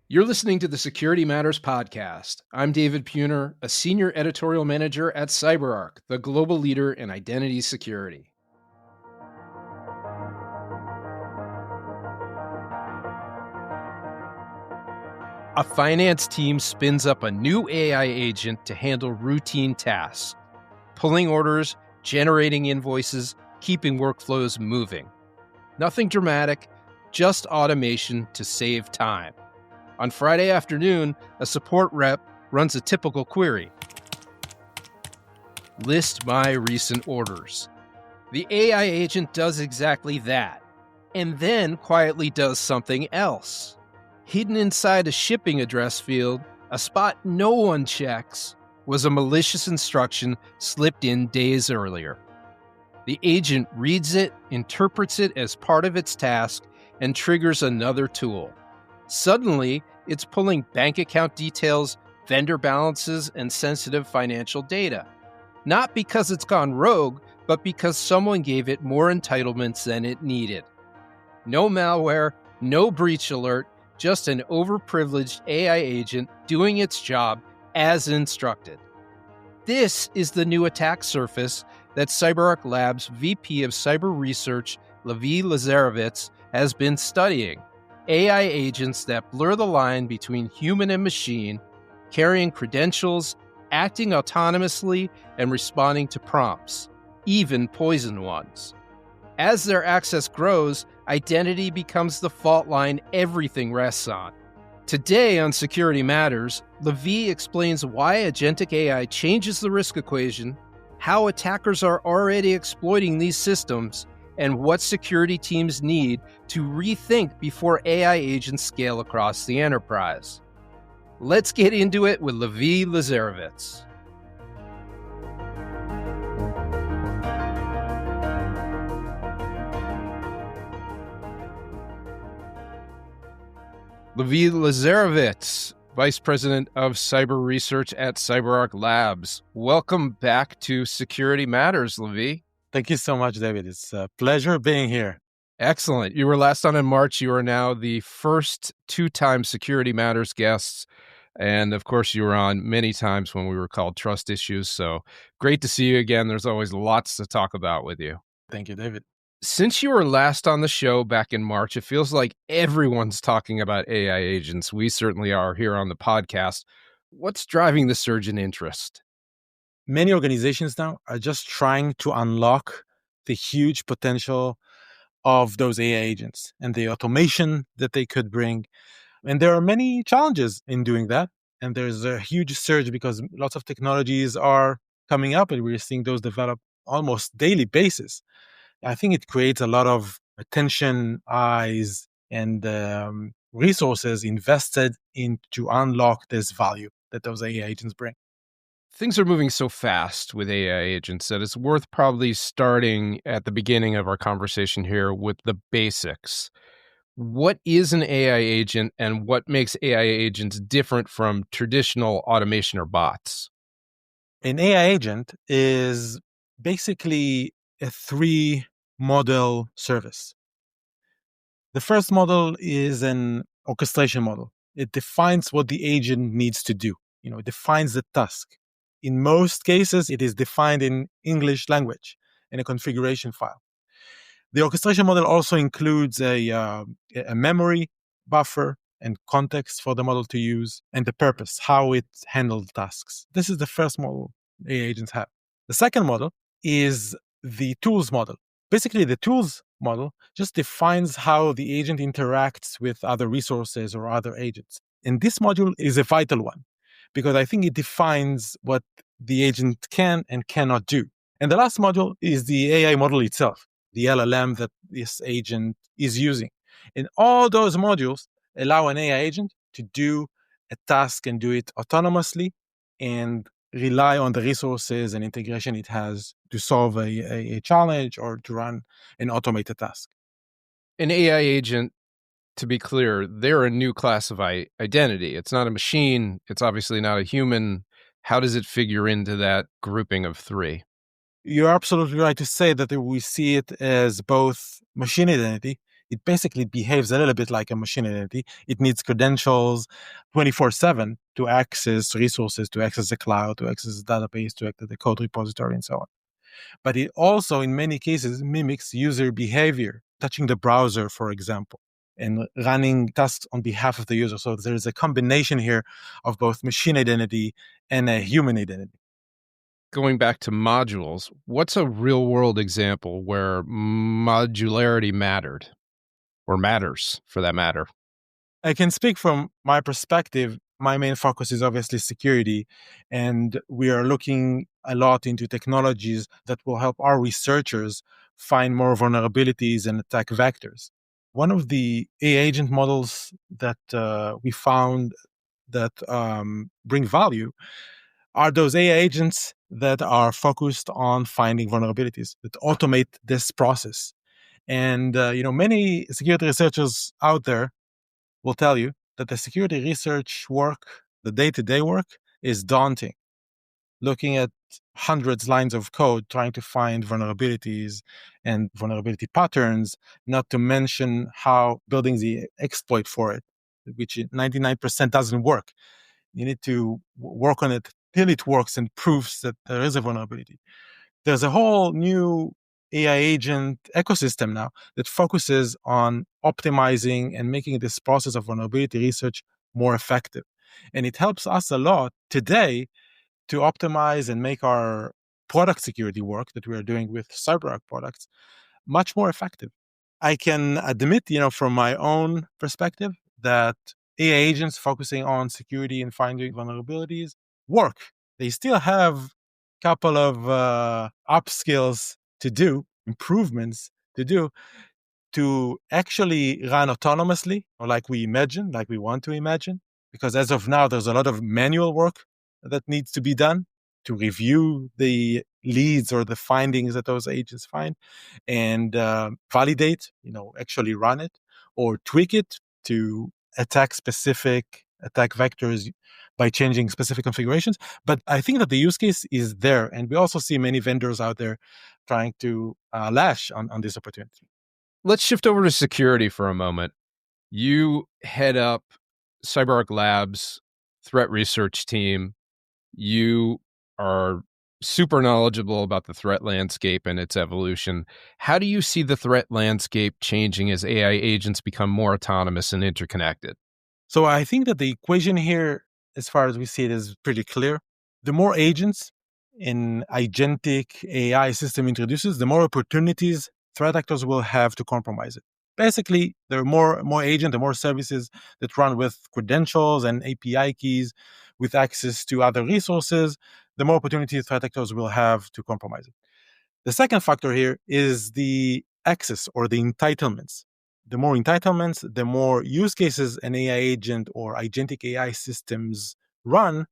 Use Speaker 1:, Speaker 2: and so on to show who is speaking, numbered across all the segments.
Speaker 1: You're listening to the Security Matters podcast. I'm David Puner, a senior editorial manager at CyberArk, the global leader in identity security. A finance team spins up a new AI agent to handle routine tasks, pulling orders, generating invoices, keeping workflows moving. Nothing dramatic, just automation to save time. On Friday afternoon, a support rep runs a typical query. List my recent orders. The AI agent does exactly that, and then quietly does something else. Hidden inside a shipping address field, a spot no one checks, was a malicious instruction slipped in days earlier. The agent reads it, interprets it as part of its task, and triggers another tool. Suddenly, it's pulling bank account details, vendor balances, and sensitive financial data. Not because it's gone rogue, but because someone gave it more entitlements than it needed. No malware, no breach alert, just an overprivileged AI agent doing its job as instructed. This is the new attack surface that CyberArk Labs VP of Cyber Research, Lavi Lazarovitz, has been studying. AI agents that blur the line between human and machine, carrying credentials, acting autonomously, and responding to prompts, even poison ones. As their access grows, identity becomes the fault line everything rests on. Today on Security Matters, Lavi explains why agentic AI changes the risk equation, how attackers are already exploiting these systems, and what security teams need to rethink before AI agents scale across the enterprise. Let's get into it with Lavi Lazarovitz. Lavi Lazarovitz, Vice President of Cyber Research at CyberArk Labs. Welcome back to Security Matters, Lavi.
Speaker 2: Thank you so much, David. It's a pleasure being here.
Speaker 1: Excellent. You were last on in March. You are now the first two-time Security Matters guests. And of course, you were on many times when we were called Trust Issues. So great to see you again. There's always lots to talk about with you.
Speaker 2: Thank you, David.
Speaker 1: Since you were last on the show back in March, it feels like everyone's talking about AI agents. We certainly are here on the podcast. What's driving the surge in interest?
Speaker 2: Many organizations now are just trying to unlock the huge potential of those AI agents and the automation that they could bring. And there are many challenges in doing that. And there's a huge surge because lots of technologies are coming up and we're seeing those develop almost daily basis. I think it creates a lot of attention, eyes, and resources invested to unlock this value that those AI agents bring.
Speaker 1: Things are moving so fast with AI agents that it's worth probably starting at the beginning of our conversation here with the basics. What is an AI agent and what makes AI agents different from traditional automation or bots?
Speaker 2: An AI agent is basically a three-model service. The first model is an orchestration model. It defines what the agent needs to do. It defines the task. In most cases, it is defined in English language in a configuration file. The orchestration model also includes a memory buffer and context for the model to use and the purpose, how it handles tasks. This is the first model AI agents have. The second model is the tools model. Basically, the tools model just defines how the agent interacts with other resources or other agents. And this module is a vital one because I think it defines what the agent can and cannot do. And the last module is the AI model itself, the LLM that this agent is using. And all those modules allow an AI agent to do a task and do it autonomously and rely on the resources and integration it has to solve a challenge or to run an automated task.
Speaker 1: An AI agent, to be clear, they're a new class of identity. It's not a machine. It's obviously not a human. How does it figure into that grouping of three?
Speaker 2: You're absolutely right to say that we see it as both machine identity it basically behaves a little bit like a machine identity. It needs credentials 24/7 to access resources, to access the cloud, to access the database, to access the code repository, and so on. But it also, in many cases, mimics user behavior, touching the browser, for example, and running tasks on behalf of the user. So there's a combination here of both machine identity and a human identity.
Speaker 1: Going back to modules, what's a real world example where modularity mattered or matters for that matter?
Speaker 2: I can speak from my perspective. My main focus is obviously security, and we are looking a lot into technologies that will help our researchers find more vulnerabilities and attack vectors. One of the AI agent models that we found that bring value are those AI agents that are focused on finding vulnerabilities, that automate this process. And many security researchers out there will tell you that the security research work, the day-to-day work, is daunting. Looking at hundreds lines of code, trying to find vulnerabilities and vulnerability patterns, not to mention how building the exploit for it, which 99% doesn't work. You need to work on it till it works and proves that there is a vulnerability. There's a whole new AI agent ecosystem now that focuses on optimizing and making this process of vulnerability research more effective. And it helps us a lot today to optimize and make our product security work that we are doing with CyberArk products much more effective. I can admit, from my own perspective, that AI agents focusing on security and finding vulnerabilities work. They still have a couple of upskills to do, improvements to do, to actually run autonomously, or like we imagine, like we want to imagine. Because as of now, there's a lot of manual work that needs to be done to review the leads or the findings that those agents find and validate, actually run it or tweak it to attack specific attack vectors by changing specific configurations. But I think that the use case is there. And we also see many vendors out there trying to lash on this opportunity.
Speaker 1: Let's shift over to security for a moment. You head up CyberArk Labs threat research team. You are super knowledgeable about the threat landscape and its evolution. How do you see the threat landscape changing as AI agents become more autonomous and interconnected?
Speaker 2: So I think that the equation here, as far as we see it, is pretty clear. The more agents an agentic AI system introduces, the more opportunities threat actors will have to compromise it. Basically, there are more agents, the more services that run with credentials and API keys with access to other resources, the more opportunities threat actors will have to compromise it. The second factor here is the access or the entitlements. The more entitlements, the more use cases an AI agent or agentic AI systems run,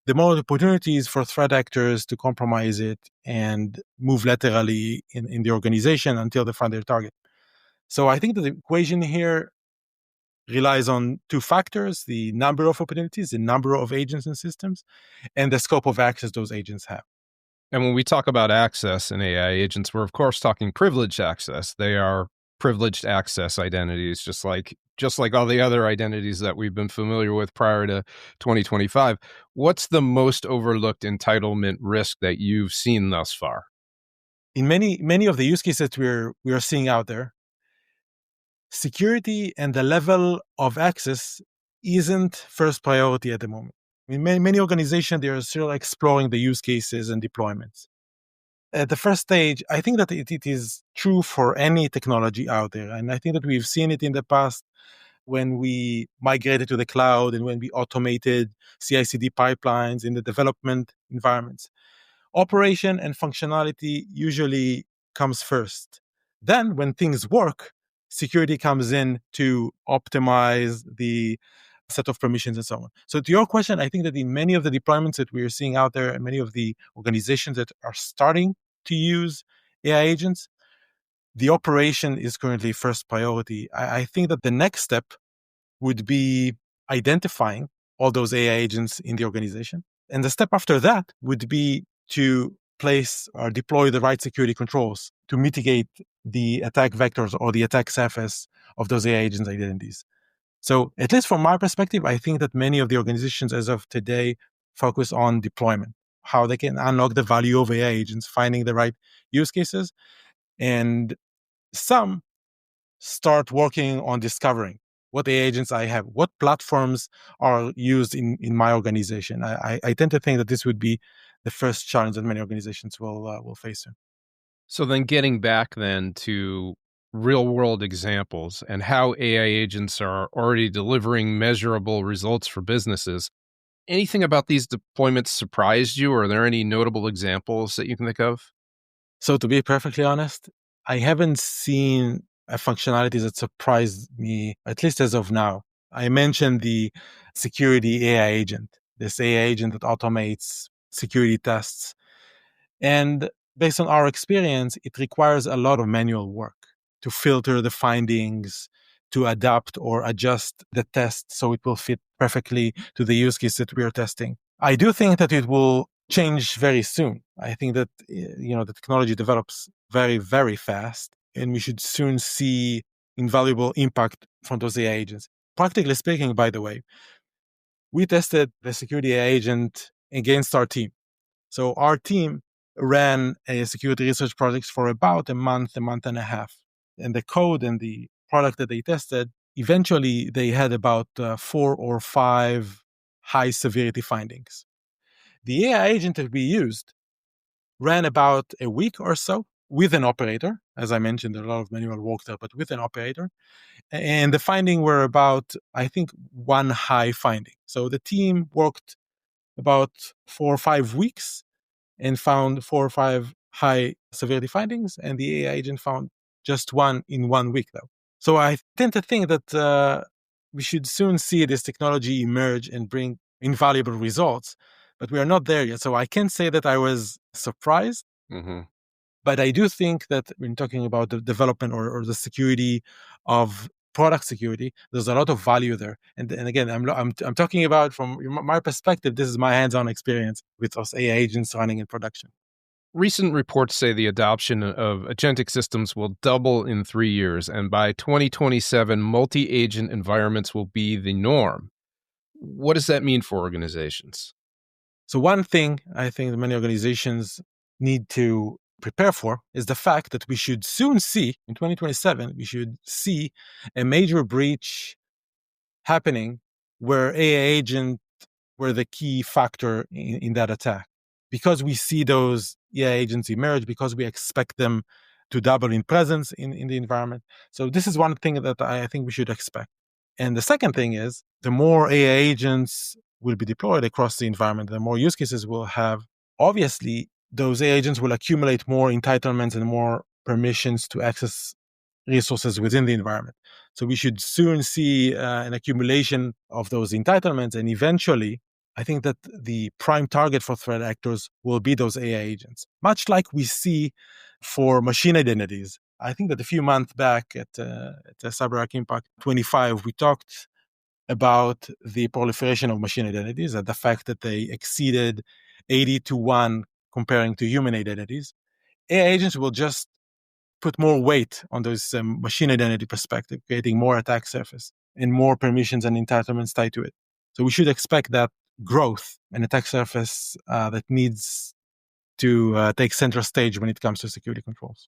Speaker 2: the more opportunities for threat actors to compromise it and move laterally in the organization until they find their target. So I think that the equation here relies on two factors: the number of opportunities, the number of agents and systems, and the scope of access those agents have.
Speaker 1: And when we talk about access in AI agents, we're of course talking privileged access. They are privileged access identities, just like all the other identities that we've been familiar with prior to 2025. What's the most overlooked entitlement risk that you've seen thus far?
Speaker 2: In many of the use cases we are seeing out there, security and the level of access isn't first priority at the moment. In many organizations, they are still exploring the use cases and deployments. At the first stage, I think that it is true for any technology out there. And I think that we've seen it in the past when we migrated to the cloud and when we automated CI/CD pipelines in the development environments. Operation and functionality usually comes first. Then, when things work, security comes in to optimize the set of permissions and so on. So, to your question, I think that in many of the deployments that we are seeing out there and many of the organizations that are starting to use AI agents, the operation is currently first priority. I think that the next step would be identifying all those AI agents in the organization. And the step after that would be to place or deploy the right security controls to mitigate the attack vectors or the attack surface of those AI agents' identities. So at least from my perspective, I think that many of the organizations as of today focus on deployment, how they can unlock the value of AI agents, finding the right use cases. And some start working on discovering what AI agents I have, what platforms are used in my organization. I tend to think that this would be the first challenge that many organizations will face soon.
Speaker 1: So then getting back then to real world examples and how AI agents are already delivering measurable results for businesses. Anything about these deployments surprised you? Or are there any notable examples that you can think of?
Speaker 2: So to be perfectly honest, I haven't seen a functionality that surprised me, at least as of now. I mentioned the security AI agent, this AI agent that automates security tests. And based on our experience, it requires a lot of manual work to filter the findings, to adapt or adjust the test so it will fit perfectly to the use case that we are testing. I do think that it will change very soon. I think that the technology develops very, very fast, and we should soon see invaluable impact from those AI agents. Practically speaking, by the way, we tested the security AI agent against our team. So our team ran a security research project for about a month and a half. And the code and the product that they tested, eventually they had about 4 or 5 high severity findings. The AI agent that we used ran about a week or so with an operator. As I mentioned, there are a lot of manual work there, but with an operator. And the finding were about, I think, one high finding. So the team worked about 4 or 5 weeks and found 4 or 5 high severity findings, and the AI agent found just one in 1 week, though. So I tend to think that we should soon see this technology emerge and bring invaluable results, but we are not there yet. So I can't say that I was surprised, but I do think that when talking about the development or the security of product security, there's a lot of value there. And again, I'm talking about from my perspective. This is my hands-on experience with those AI agents running in production.
Speaker 1: Recent reports say the adoption of agentic systems will double in 3 years, and by 2027, multi-agent environments will be the norm. What does that mean for organizations?
Speaker 2: So one thing I think that many organizations need to prepare for is the fact that we should soon see, in 2027, we should see a major breach happening where AI agent were the key factor in that attack. Because we see those AI agents emerge, because we expect them to double in presence in the environment. So this is one thing that I think we should expect. And the second thing is, the more AI agents will be deployed across the environment, the more use cases we'll have. Obviously, those AI agents will accumulate more entitlements and more permissions to access resources within the environment. So we should soon see an accumulation of those entitlements. And eventually, I think that the prime target for threat actors will be those AI agents, much like we see for machine identities. I think that a few months back at CyberArk Impact 25, we talked about the proliferation of machine identities and the fact that they exceeded 80 to 1 comparing to human identities. AI agents will just put more weight on those machine identity perspective, creating more attack surface and more permissions and entitlements tied to it. So we should expect that growth and attack surface that needs to take center stage when it comes to security controls.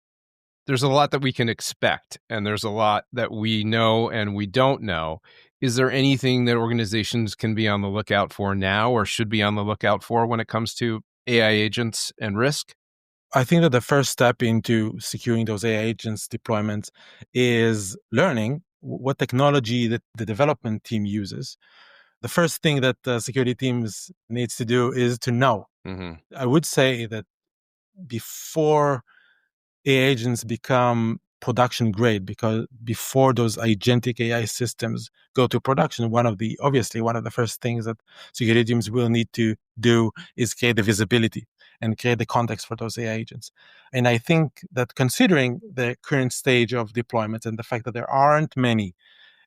Speaker 1: There's a lot that we can expect, and there's a lot that we know and we don't know. Is there anything that organizations can be on the lookout for now or should be on the lookout for when it comes to AI agents and risk?
Speaker 2: I think that the first step into securing those AI agents deployments is learning what technology that the development team uses. The first thing that security teams needs to do is to know. I would say that before AI agents become production grade, because before those agentic AI systems go to production, one of the first things that security teams will need to do is create the visibility and create the context for those AI agents. And I think that considering the current stage of deployment and the fact that there aren't many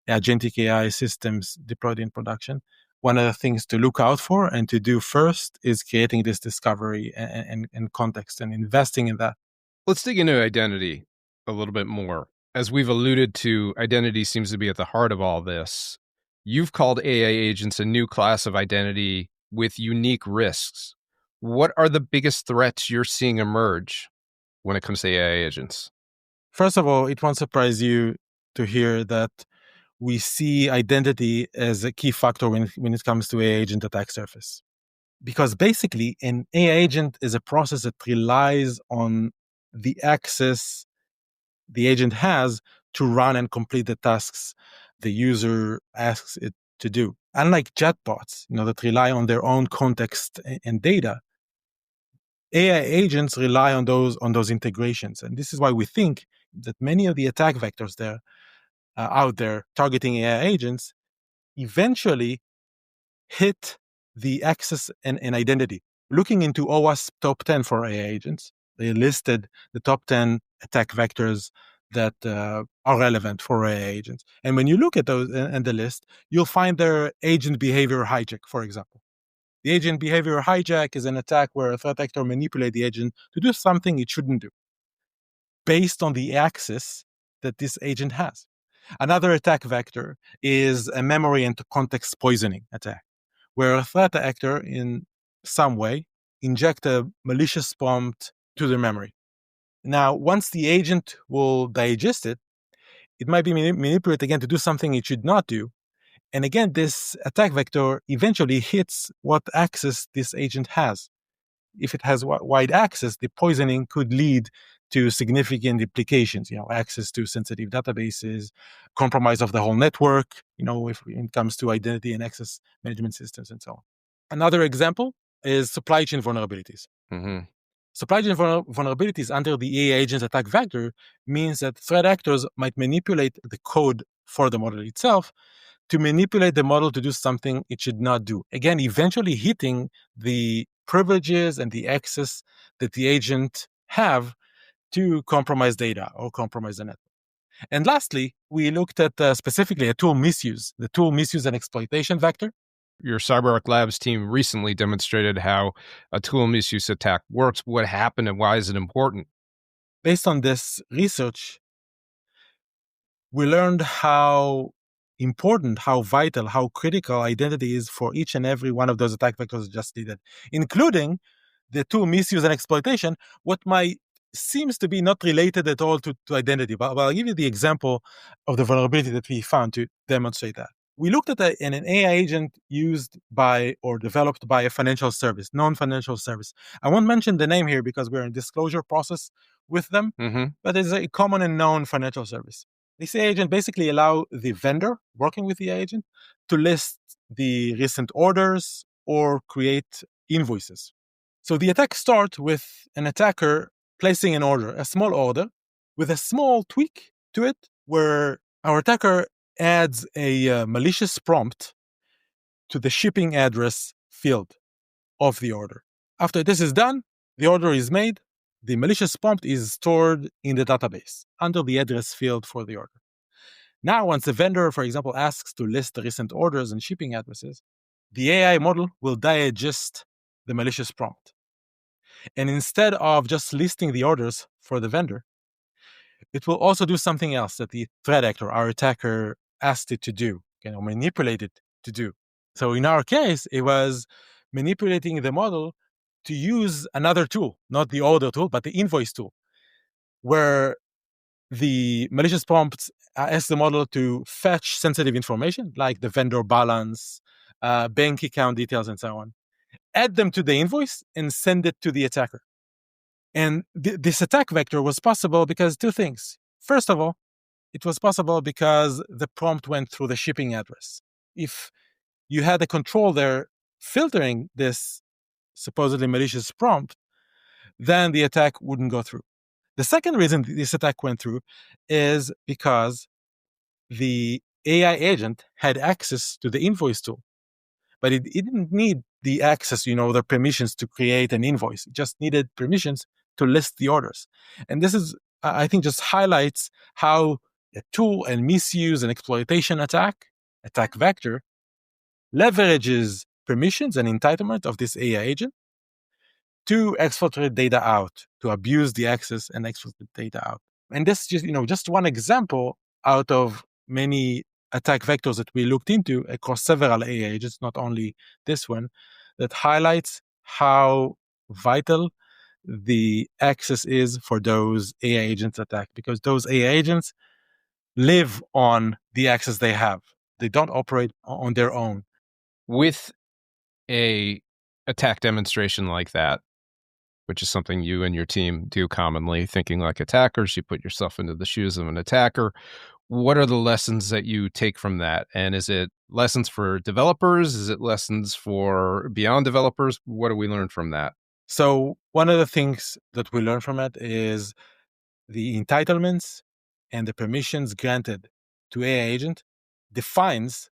Speaker 2: agentic AI systems deployed in production, one of the things to look out for and to do first is creating this discovery and context and investing in that.
Speaker 1: Let's dig into identity a little bit more. As we've alluded to, identity seems to be at the heart of all this. You've called AI agents a new class of identity with unique risks. What are the biggest threats you're seeing emerge when it comes to AI agents?
Speaker 2: First of all, it won't surprise you to hear that we see identity as a key factor when it comes to AI agent attack surface. Because basically, an AI agent is a process that relies on the access the agent has to run and complete the tasks the user asks it to do. Unlike chatbots, that rely on their own context and data, AI agents rely on those integrations, and this is why we think that many of the attack vectors there out there targeting AI agents eventually hit the access and identity. Looking into OWASP top 10 for AI agents, they listed the top 10 attack vectors that are relevant for AI agents. And when you look at those and the list, you'll find their agent behavior hijack, for example. The agent behavior hijack is an attack where a threat actor manipulates the agent to do something it shouldn't do based on the access that this agent has. Another attack vector is a memory and context poisoning attack, where a threat actor in some way inject a malicious prompt to the memory. Now, once the agent will digest it, it might be manipulated again to do something it should not do. And again, this attack vector eventually hits what access this agent has. If it has wide access, the poisoning could lead to significant implications, access to sensitive databases, compromise of the whole network, if it comes to identity and access management systems and so on. Another example is supply chain vulnerabilities.
Speaker 1: Mm-hmm.
Speaker 2: Supply chain vulnerabilities under the AI agent attack vector means that threat actors might manipulate the code for the model itself to manipulate the model to do something it should not do. Again, eventually hitting the privileges and the access that the agent have to compromise data or compromise the network. And lastly, we looked at specifically a tool misuse, the tool misuse and exploitation vector.
Speaker 1: Your CyberArk Labs team recently demonstrated how a tool misuse attack works. What happened and why is it important?
Speaker 2: Based on this research, we learned how important, how vital, how critical identity is for each and every one of those attack vectors just needed, including the tool misuse and exploitation, what seems to be not related at all to identity. But I'll give you the example of the vulnerability that we found to demonstrate that. We looked at an AI agent used by or developed by a financial service, non-financial service. I won't mention the name here because we're in disclosure process with them, but it's a common and known financial service. This AI agent basically allow the vendor working with the agent to list the recent orders or create invoices. So the attack starts with an attacker placing an order, a small order, with a small tweak to it, where our attacker adds a malicious prompt to the shipping address field of the order. After this is done, the order is made, the malicious prompt is stored in the database under the address field for the order. Now, once the vendor, for example, asks to list the recent orders and shipping addresses, the AI model will digest the malicious prompt. And instead of just listing the orders for the vendor, it will also do something else that the threat actor, our attacker, asked it to do, manipulate it to do. So in our case, it was manipulating the model to use another tool, not the order tool, but the invoice tool, where the malicious prompts ask the model to fetch sensitive information like the vendor balance, bank account details, and so on, add them to the invoice, and send it to the attacker. And this attack vector was possible because two things. First of all, it was possible because the prompt went through the shipping address. If you had a control there filtering this supposedly malicious prompt, then the attack wouldn't go through. The second reason this attack went through is because the AI agent had access to the invoice tool, but it didn't need the access, the permissions to create an invoice. It just needed permissions to list the orders. And this is, I think, just highlights how a tool and misuse and exploitation attack vector leverages permissions and entitlement of this AI agent to exfiltrate data out, to abuse the access and exfiltrate data out. And this just one example out of many attack vectors that we looked into across several AI agents, not only this one, that highlights how vital the access is for those AI agents attack, because those AI agents live on the access they have. They don't operate on their own.
Speaker 1: With a attack demonstration like that, which is something you and your team do commonly, thinking like attackers, you put yourself into the shoes of an attacker. What are the lessons that you take from that? And is it lessons for developers? Is it lessons for beyond developers? What do we learn from that?
Speaker 2: So one of the things that we learn from it is the entitlements and the permissions granted to AI agent defines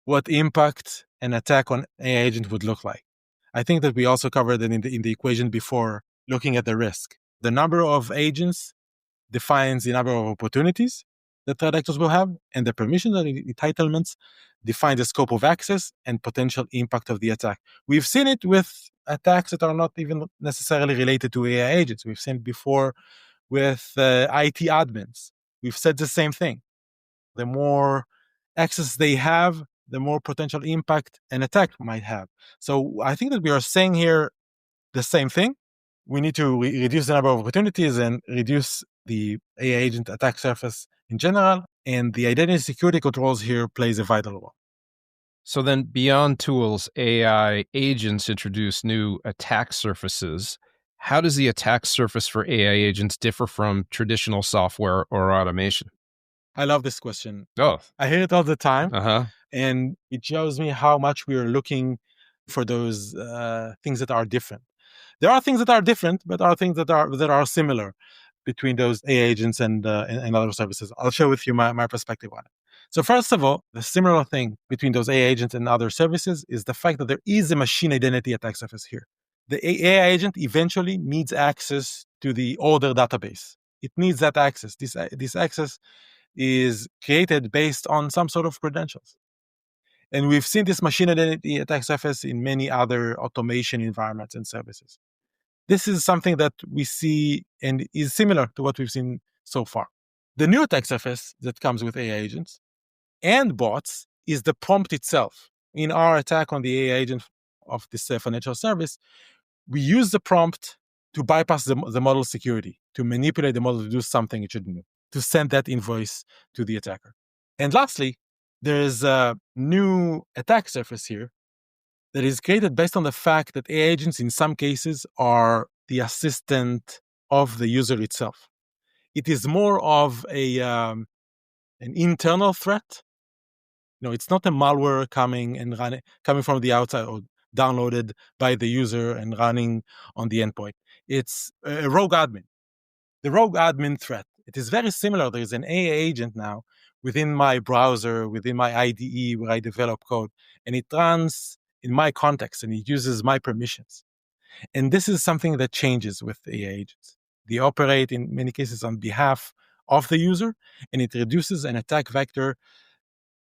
Speaker 2: what impact an attack on AI agent would look like. I think that we also covered it in the equation before, looking at the risk. The number of agents defines the number of opportunities that threat actors will have, and the permissions and entitlements define the scope of access and potential impact of the attack. We've seen it with attacks that are not even necessarily related to AI agents. We've seen it before with IT admins. We've said the same thing. The more access they have, the more potential impact an attack might have. So I think that we are saying here the same thing. We need to reduce the number of opportunities and reduce the AI agent attack surface in general. And the identity security controls here plays a vital role.
Speaker 1: So then beyond tools, AI agents introduce new attack surfaces. How does the attack surface for AI agents differ from traditional software or automation?
Speaker 2: I love this question.
Speaker 1: Oh,
Speaker 2: I hear it all the time.
Speaker 1: uh-huh.
Speaker 2: And it shows me how much we are looking for those things that are different. There are things that are different, but are things that are similar between those AI agents and other services. I'll share with you my perspective on it. So first of all, the similar thing between those AI agents and other services is the fact that there is a machine identity attack surface here. The AI agent eventually needs access to the order database. It needs that access. This access is created based on some sort of credentials. And we've seen this machine identity attack surface in many other automation environments and services. This is something that we see and is similar to what we've seen so far. The new attack surface that comes with AI agents and bots is the prompt itself. In our attack on the AI agent of this financial service, we use the prompt to bypass the model security, to manipulate the model to do something it shouldn't do, to send that invoice to the attacker. And lastly, there is a new attack surface here that is created based on the fact that AI agents in some cases are the assistant of the user itself. It is more of an internal threat. It's not a malware coming from the outside or downloaded by the user and running on the endpoint. It's a rogue admin. The rogue admin threat. It is very similar. There is an AI agent now within my browser, within my IDE where I develop code, and it runs in my context and it uses my permissions. And this is something that changes with AI agents. They operate in many cases on behalf of the user, and it reduces an attack vector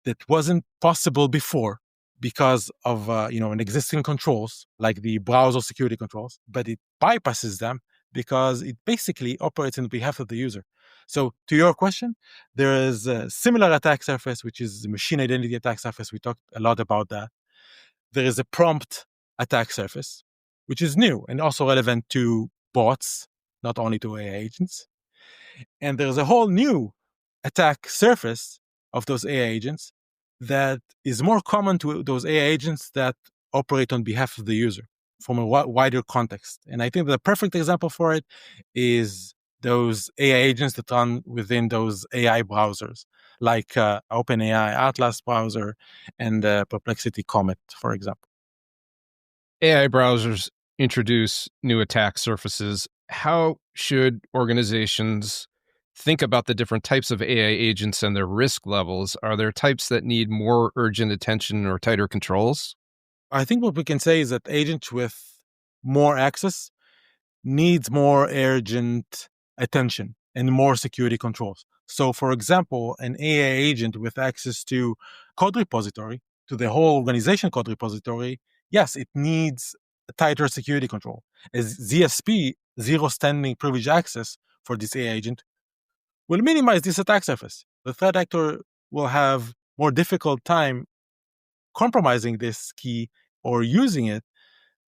Speaker 2: that wasn't possible before because of an existing controls like the browser security controls, but it bypasses them because it basically operates on behalf of the user. So to your question, there is a similar attack surface, which is the machine identity attack surface. We talked a lot about that. There is a prompt attack surface, which is new and also relevant to bots, not only to AI agents. And there's a whole new attack surface of those AI agents that is more common to those AI agents that operate on behalf of the user from a wider context. And I think the perfect example for it is those AI agents that run within those AI browsers, like OpenAI Atlas browser and Perplexity Comet, for example.
Speaker 1: AI browsers introduce new attack surfaces. How should organizations think about the different types of AI agents and their risk levels? Are there types that need more urgent attention or tighter controls?
Speaker 2: I think what we can say is that agents with more access needs more urgent attention and more security controls. So, for example, an AI agent with access to code repository to the whole organization code repository, yes, it needs a tighter security control. As ZSP, zero standing privilege access for this AI agent, will minimize this attack surface. The threat actor will have more difficult time compromising this key or using it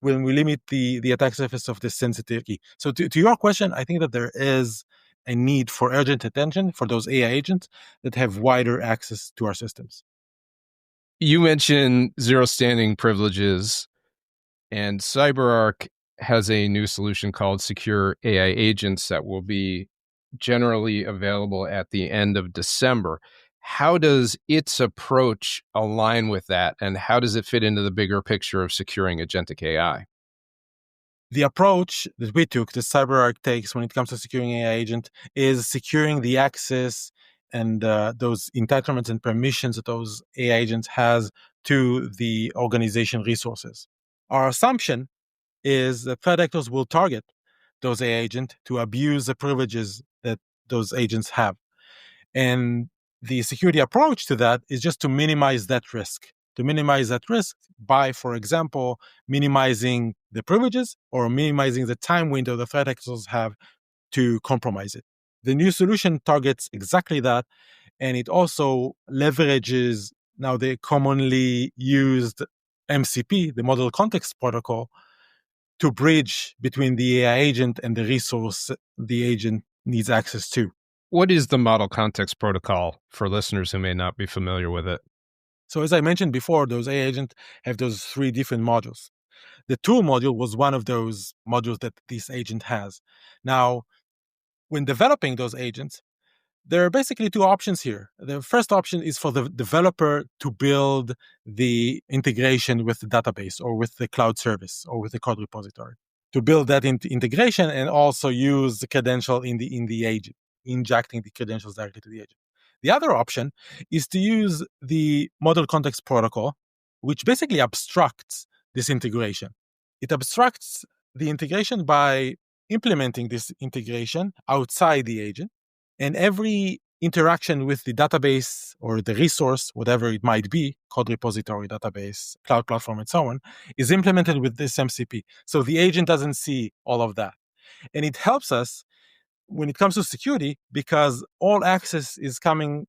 Speaker 2: when we limit the attack surface of this sensitive key. So to your question, I think that there is a need for urgent attention for those AI agents that have wider access to our systems.
Speaker 1: You mentioned zero standing privileges, and CyberArk has a new solution called Secure AI Agents that will be generally available at the end of December. How does its approach align with that, and how does it fit into the bigger picture of securing agentic AI?
Speaker 2: The approach that we took, that CyberArk takes when it comes to securing AI agent, is securing the access and those entitlements and permissions that those AI agents has to the organization resources. Our assumption is that threat actors will target those AI agents to abuse the privileges that those agents have. And the security approach to that is just to minimize that risk. To minimize that risk by, for example, minimizing the privileges or minimizing the time window the threat actors have to compromise it. The new solution targets exactly that, and it also leverages now the commonly used MCP, the Model Context Protocol, to bridge between the AI agent and the resource the agent needs access to.
Speaker 1: What is the Model Context Protocol for listeners who may not be familiar with it?
Speaker 2: So as I mentioned before, those AI agents have those three different modules. The tool module was one of those modules that this agent has. Now, when developing those agents, there are basically two options here. The first option is for the developer to build the integration with the database or with the cloud service or with the code repository, to build that integration and also use the credential in the agent, injecting the credentials directly to the agent. The other option is to use the Model Context Protocol, which basically abstracts this integration. It abstracts the integration by implementing this integration outside the agent, and every interaction with the database or the resource, whatever it might be, code repository, database, cloud platform, and so on, is implemented with this MCP. So the agent doesn't see all of that. And it helps us when it comes to security because all access is coming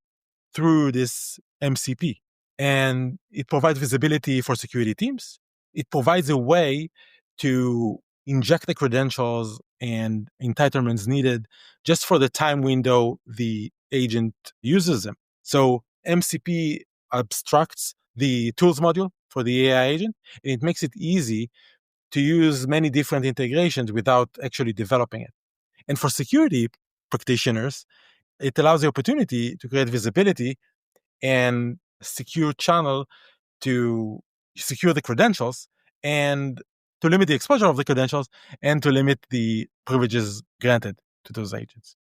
Speaker 2: through this MCP. And it provides visibility for security teams. It provides a way to inject the credentials and entitlements needed just for the time window the agent uses them. So MCP abstracts the tools module for the AI agent, and it makes it easy to use many different integrations without actually developing it. And for security practitioners, it allows the opportunity to create visibility and secure channel to secure the credentials and to limit the exposure of the credentials and to limit the privileges granted to those agents.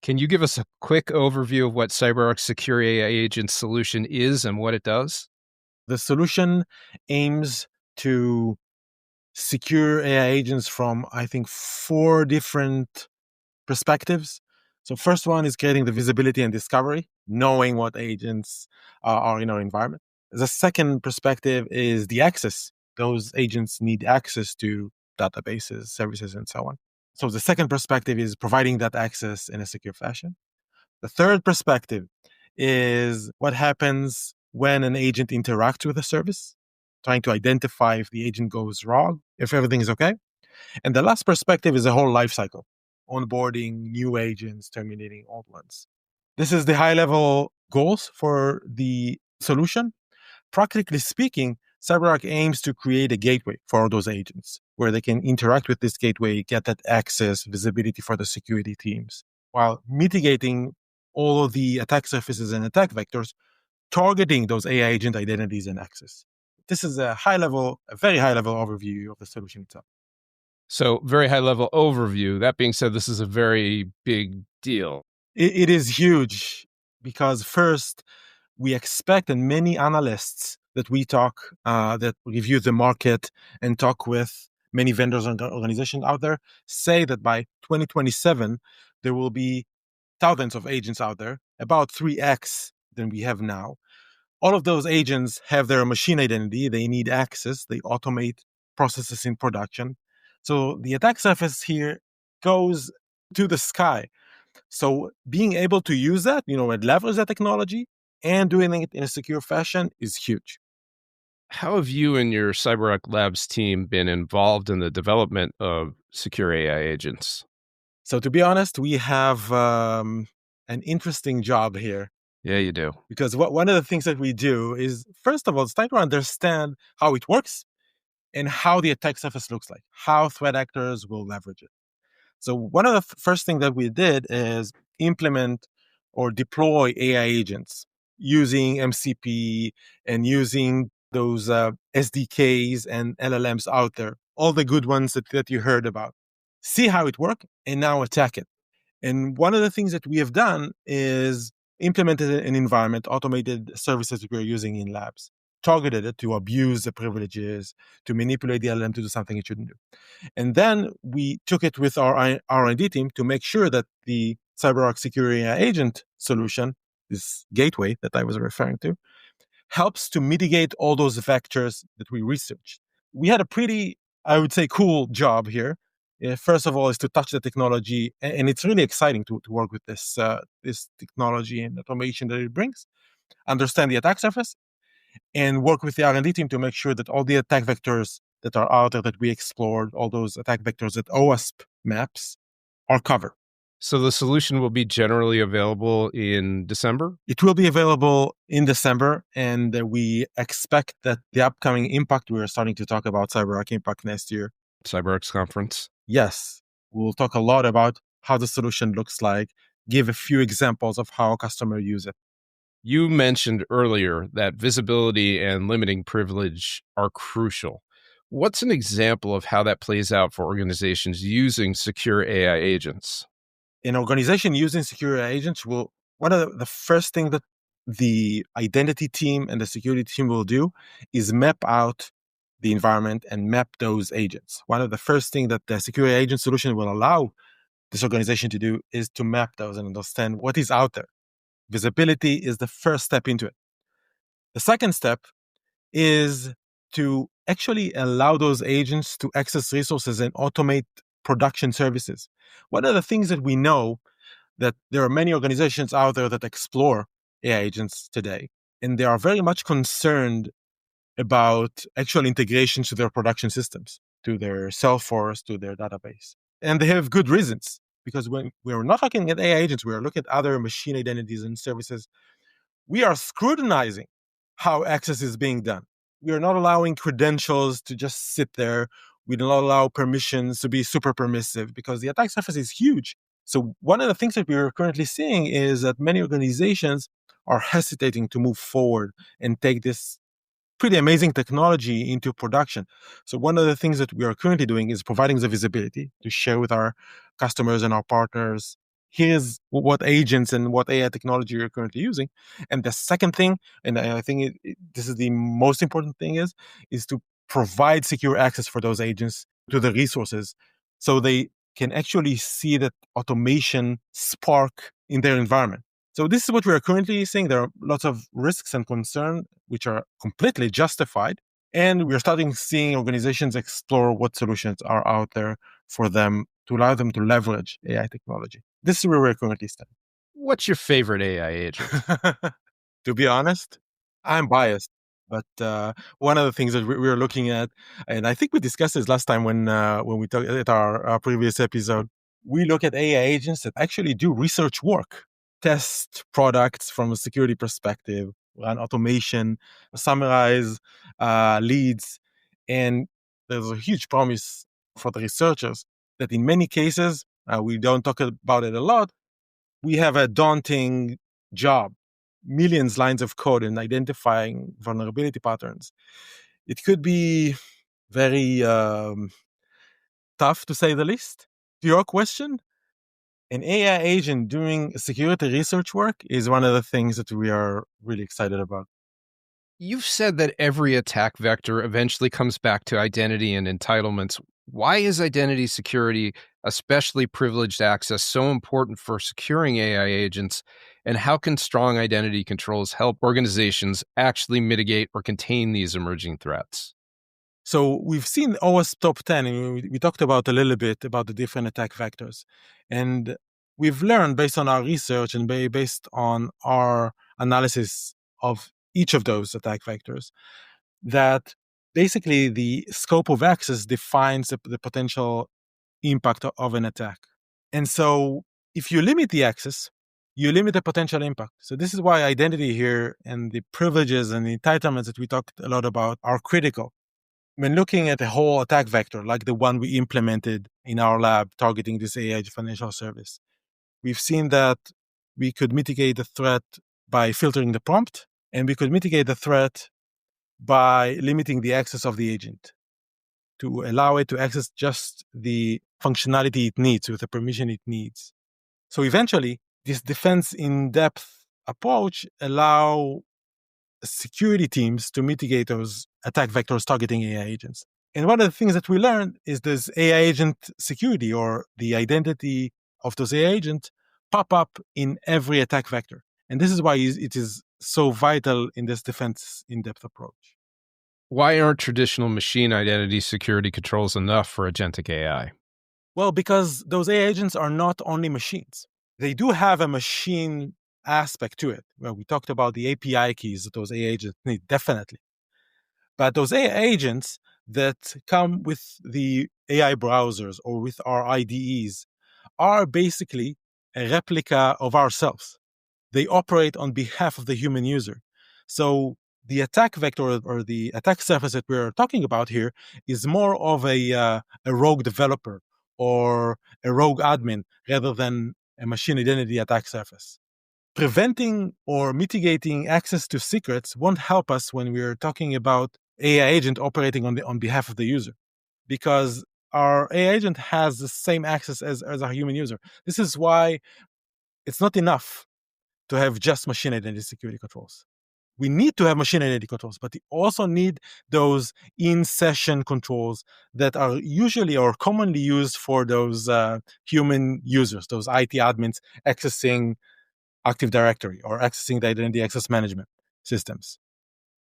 Speaker 1: Can you give us a quick overview of what CyberArk's Secure AI Agent solution is and what it does?
Speaker 2: The solution aims to secure AI agents from, I think, 4 different perspectives. So first one is creating the visibility and discovery, knowing what agents are in our environment. The second perspective is the access. Those agents need access to databases, services, and so on. So the second perspective is providing that access in a secure fashion. The third perspective is what happens when an agent interacts with a service, trying to identify if the agent goes wrong, if everything is okay. And the last perspective is the whole life cycle, onboarding new agents, terminating old ones. This is the high-level goals for the solution. Practically speaking, CyberArk aims to create a gateway for those agents where they can interact with this gateway, get that access, visibility for the security teams, while mitigating all of the attack surfaces and attack vectors, targeting those AI agent identities and access. This is a very high-level overview of the solution itself.
Speaker 1: So, very high level overview. That being said, this is a very big deal.
Speaker 2: It is huge because first, we expect, and many analysts that we talk, that review the market and talk with many vendors and organizations out there, say that by 2027, there will be thousands of agents out there, about 3x than we have now, All of those agents have their machine identity. They need access. They automate processes in production. So the attack surface here goes to the sky. So being able to use that, and leverage that technology and doing it in a secure fashion is huge.
Speaker 1: How have you and your CyberArk Labs team been involved in the development of secure AI agents?
Speaker 2: So to be honest, we have an interesting job here.
Speaker 1: Yeah, you do.
Speaker 2: Because one of the things that we do is, first of all, try to understand how it works and how the attack surface looks like, how threat actors will leverage it. So one of the first things that we did is implement or deploy AI agents using MCP and using those SDKs and LLMs out there, all the good ones that you heard about. See how it works and now attack it. And one of the things that we have done is implemented an environment, automated services that we're using in labs, targeted it to abuse the privileges, to manipulate the LLM to do something it shouldn't do. And then we took it with our R&D team to make sure that the CyberArk Security Agent solution, this gateway that I was referring to, helps to mitigate all those vectors that we researched. We had a pretty, I would say, cool job here. First of all, is to touch the technology, and it's really exciting to work with this technology and automation that it brings. Understand the attack surface, and work with the R&D team to make sure that all the attack vectors that are out there that we explored, all those attack vectors that OWASP maps, are covered.
Speaker 1: So the solution will be generally available in December?
Speaker 2: It will be available in December, and we expect that the upcoming Impact, we're starting to talk about CyberArk Impact next year.
Speaker 1: CyberArk's conference?
Speaker 2: Yes, we'll talk a lot about how the solution looks like, give a few examples of how a customer use it.
Speaker 1: You mentioned earlier that visibility and limiting privilege are crucial. What's an example of how that plays out for organizations using secure AI agents?
Speaker 2: An organization using secure AI agents one of the first thing that the identity team and the security team will do is map out the environment and map those agents. One of the first things that the security agent solution will allow this organization to do is to map those and understand what is out there. Visibility is the first step into it. The second step is to actually allow those agents to access resources and automate production services. One of the things that we know that there are many organizations out there that explore AI agents today, and they are very much concerned about actual integrations to their production systems, to their Salesforce, to their database. And they have good reasons, because when we're not looking at AI agents, we are looking at other machine identities and services. We are scrutinizing how access is being done. We are not allowing credentials to just sit there. We do not allow permissions to be super permissive because the attack surface is huge. So one of the things that we are currently seeing is that many organizations are hesitating to move forward and take this pretty amazing technology into production. So one of the things that we are currently doing is providing the visibility to share with our customers and our partners. Here's what agents and what AI technology you're currently using. And the second thing, and I think this is the most important thing, is to provide secure access for those agents to the resources so they can actually see that automation spark in their environment. So this is what we are currently seeing. There are lots of risks and concerns which are completely justified. And we're starting seeing organizations explore what solutions are out there for them to allow them to leverage AI technology. This is where we're currently standing.
Speaker 1: What's your favorite AI agent?
Speaker 2: To be honest, I'm biased. But one of the things that we were looking at, and I think we discussed this last time when we talked at our previous episode, we look at AI agents that actually do research work, test products from a security perspective, run automation, summarize leads. And there's a huge promise for the researchers that in many cases, we don't talk about it a lot, we have a daunting job, millions lines of code in identifying vulnerability patterns. It could be very tough, to say the least. To your question, an AI agent doing security research work is one of the things that we are really excited about.
Speaker 1: You've said that every attack vector eventually comes back to identity and entitlements. Why is identity security, especially privileged access, so important for securing AI agents? And how can strong identity controls help organizations actually mitigate or contain these emerging threats?
Speaker 2: So we've seen OWASP top 10, and we talked about a little bit about the different attack vectors. And we've learned based on our research and based on our analysis of each of those attack vectors that basically the scope of access defines the potential impact of an attack. And so if you limit the access, you limit the potential impact. So this is why identity here and the privileges and the entitlements that we talked a lot about are critical. When looking at a whole attack vector, like the one we implemented in our lab targeting this AI financial service, we've seen that we could mitigate the threat by filtering the prompt, and we could mitigate the threat by limiting the access of the agent to allow it to access just the functionality it needs with the permission it needs. So eventually, this defense in depth approach allow security teams to mitigate those attack vectors targeting AI agents. And one of the things that we learned is this AI agent security or the identity of those AI agents pop up in every attack vector. And this is why it is so vital in this defense in-depth approach.
Speaker 1: Why aren't traditional machine identity security controls enough for agentic AI?
Speaker 2: Well, because those AI agents are not only machines. They do have a machine aspect to it. Well, we talked about the API keys that those AI agents need, definitely. But those AI agents that come with the AI browsers or with our IDEs are basically a replica of ourselves. They operate on behalf of the human user. So the attack vector or the attack surface that we're talking about here is more of a rogue developer or a rogue admin rather than a machine identity attack surface. Preventing or mitigating access to secrets won't help us when we're talking about AI agent operating on behalf of the user, because our AI agent has the same access as our human user. This is why it's not enough to have just machine identity security controls. We need to have machine identity controls, but we also need those in-session controls that are usually or commonly used for those human users, those IT admins accessing Active Directory or accessing the identity access management systems.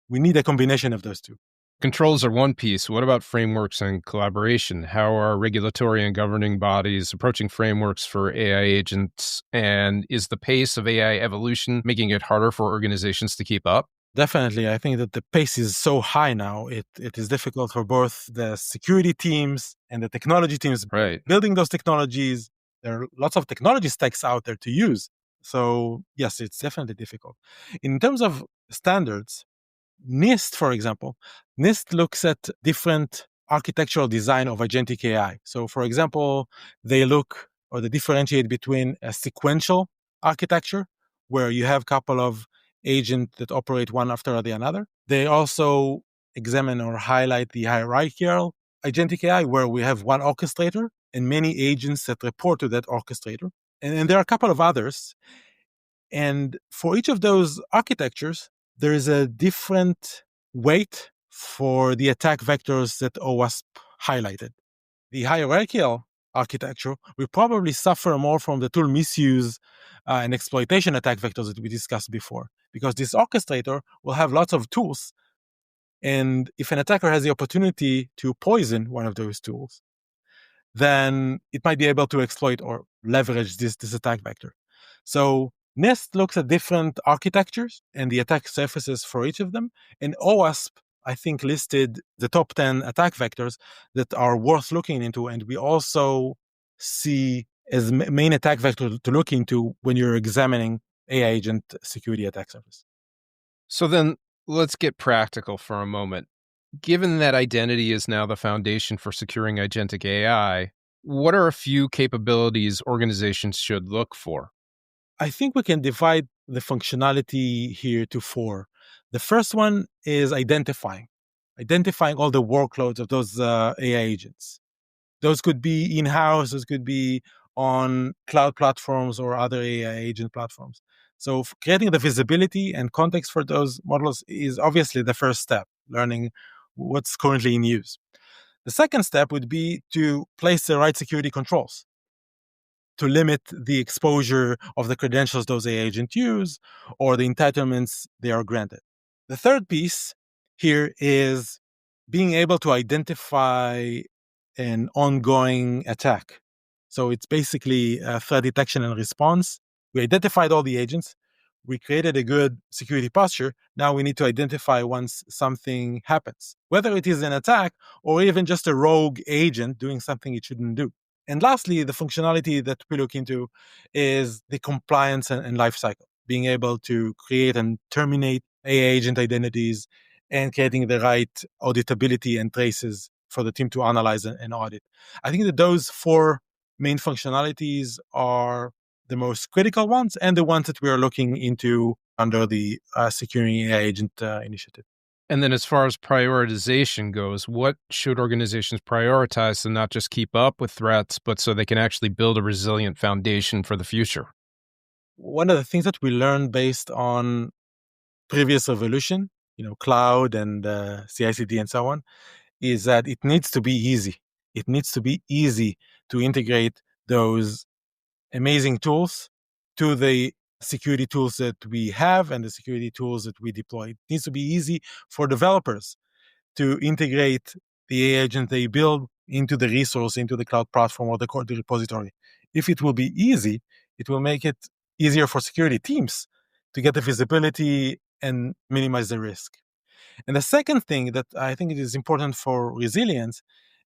Speaker 2: We need a combination of those two.
Speaker 1: Controls are one piece. What about frameworks and collaboration? How are regulatory and governing bodies approaching frameworks for AI agents? And is the pace of AI evolution making it harder for organizations to keep up?
Speaker 2: Definitely. I think that the pace is so high now. It is difficult for both the security teams and the technology teams building those technologies. There are lots of technology stacks out there to use. So yes, it's definitely difficult. In terms of standards, NIST, for example, NIST looks at different architectural design of agentic AI. So, for example, they look or they differentiate between a sequential architecture, where you have a couple of agents that operate one after the another. They also examine or highlight the hierarchical agentic AI, where we have one orchestrator and many agents that report to that orchestrator. And there are a couple of others. And for each of those architectures, there is a different weight for the attack vectors that OWASP highlighted. The hierarchical architecture will probably suffer more from the tool misuse and exploitation attack vectors that we discussed before, because this orchestrator will have lots of tools. And if an attacker has the opportunity to poison one of those tools, then it might be able to exploit or leverage this attack vector. So NIST looks at different architectures and the attack surfaces for each of them. And OWASP, I think, listed the top 10 attack vectors that are worth looking into. And we also see as main attack vector to look into when you're examining AI agent security attack surface.
Speaker 1: So then let's get practical for a moment. Given that identity is now the foundation for securing agentic AI, what are a few capabilities organizations should look for?
Speaker 2: I think we can divide the functionality here to four. The first one is identifying all the workloads of those AI agents. Those could be in-house, those could be on cloud platforms or other AI agent platforms. So creating the visibility and context for those models is obviously the first step, learning what's currently in use. The second step would be to place the right security controls. to limit the exposure of the credentials those AI agents use or the entitlements they are granted. The third piece here is being able to identify an ongoing attack. So it's basically a threat detection and response. We identified all the agents. We created a good security posture. Now we need to identify once something happens, whether it is an attack or even just a rogue agent doing something it shouldn't do. And lastly, the functionality that we look into is the compliance and life cycle, being able to create and terminate AI agent identities and creating the right auditability and traces for the team to analyze and audit. I think that those four main functionalities are the most critical ones and the ones that we are looking into under the Securing AI Agent initiative.
Speaker 1: And then as far as prioritization goes, what should organizations prioritize to not just keep up with threats, but so they can actually build a resilient foundation for the future?
Speaker 2: One of the things that we learned based on previous evolution, cloud and CI/CD and so on, is that it needs to be easy. It needs to be easy to integrate those amazing tools to the security tools that we have and the security tools that we deploy. It needs to be easy for developers to integrate the AI agent they build into the resource, into the cloud platform or the core repository. If it will be easy, it will make it easier for security teams to get the visibility and minimize the risk. And the second thing that I think it is important for resilience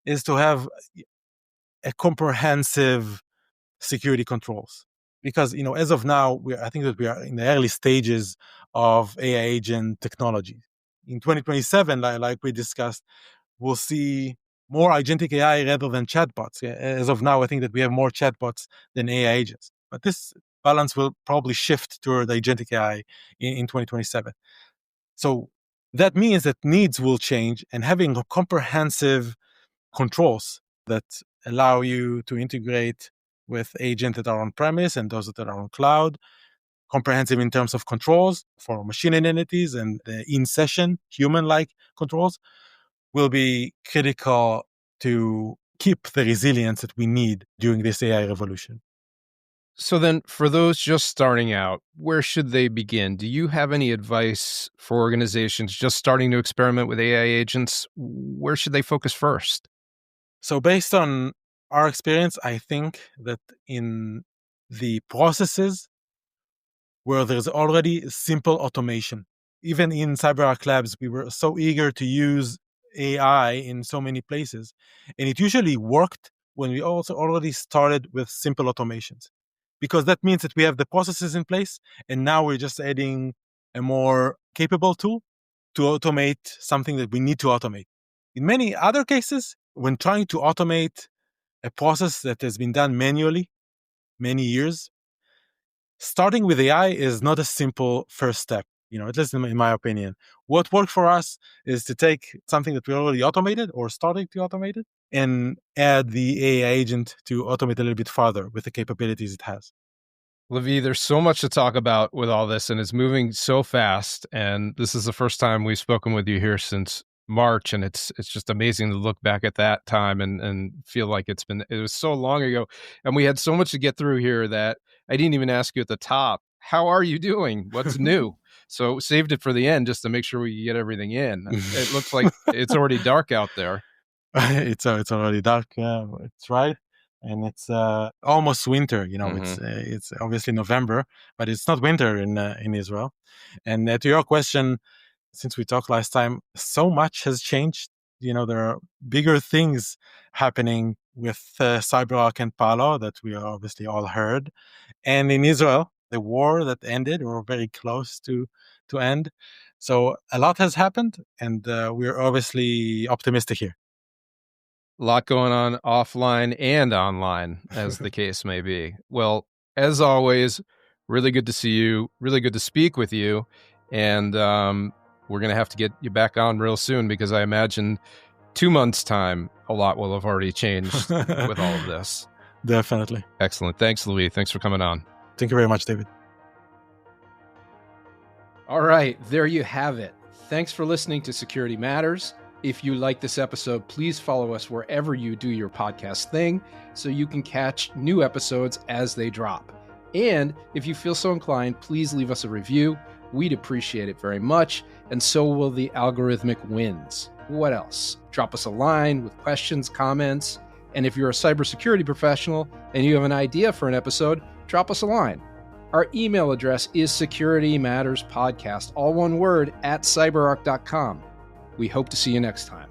Speaker 2: is to have a comprehensive security controls. Because, as of now, I think that we are in the early stages of AI agent technology. In 2027, like we discussed, we'll see more agentic AI rather than chatbots. As of now, I think that we have more chatbots than AI agents. But this balance will probably shift toward agentic AI in 2027. So that means that needs will change, and having a comprehensive controls that allow you to integrate with agents that are on premise and those that are on cloud, comprehensive in terms of controls for machine identities and the in-session human-like controls, will be critical to keep the resilience that we need during this AI revolution.
Speaker 1: So then for those just starting out, where should they begin? Do you have any advice for organizations just starting to experiment with AI agents? Where should they focus first?
Speaker 2: So based on our experience, I think that in the processes where there's already simple automation, even in CyberArk Labs, we were so eager to use AI in so many places. And it usually worked when we also already started with simple automations, because that means that we have the processes in place. And now we're just adding a more capable tool to automate something that we need to automate. In many other cases, when trying to automate a process that has been done manually many years, starting with AI is not a simple first step, at least in my opinion. What worked for us is to take something that we already automated or starting to automate it and add the AI agent to automate a little bit farther with the capabilities it has.
Speaker 1: Lavi, there's so much to talk about with all this, and it's moving so fast. And this is the first time we've spoken with you here since March, and it's just amazing to look back at that time and feel like it was so long ago, and we had so much to get through here that I didn't even ask you at the top. How are you doing? What's new? So saved it for the end just to make sure we can get everything in. It looks like it's already dark out there.
Speaker 2: It's already dark. It's right. And it's almost winter. It's obviously November, but it's not winter in Israel. And to your question, since we talked last time, so much has changed. There are bigger things happening with CyberArk and Palo that we obviously all heard. And in Israel, the war that ended, or very close to end. So a lot has happened, and we're obviously optimistic here.
Speaker 1: A lot going on offline and online, as the case may be. Well, as always, really good to see you, really good to speak with you. And we're going to have to get you back on real soon, because I imagine 2 months' time, a lot will have already changed with all of this.
Speaker 2: Definitely.
Speaker 1: Excellent. Thanks, Louis. Thanks for coming on.
Speaker 2: Thank you very much, David.
Speaker 1: All right, there you have it. Thanks for listening to Security Matters. If you like this episode, please follow us wherever you do your podcast thing so you can catch new episodes as they drop. And if you feel so inclined, please leave us a review. We'd appreciate it very much, and so will the algorithmic wins. What else? Drop us a line with questions, comments, and if you're a cybersecurity professional and you have an idea for an episode, drop us a line. Our email address is securitymatterspodcast, all one word, @cyberark.com. We hope to see you next time.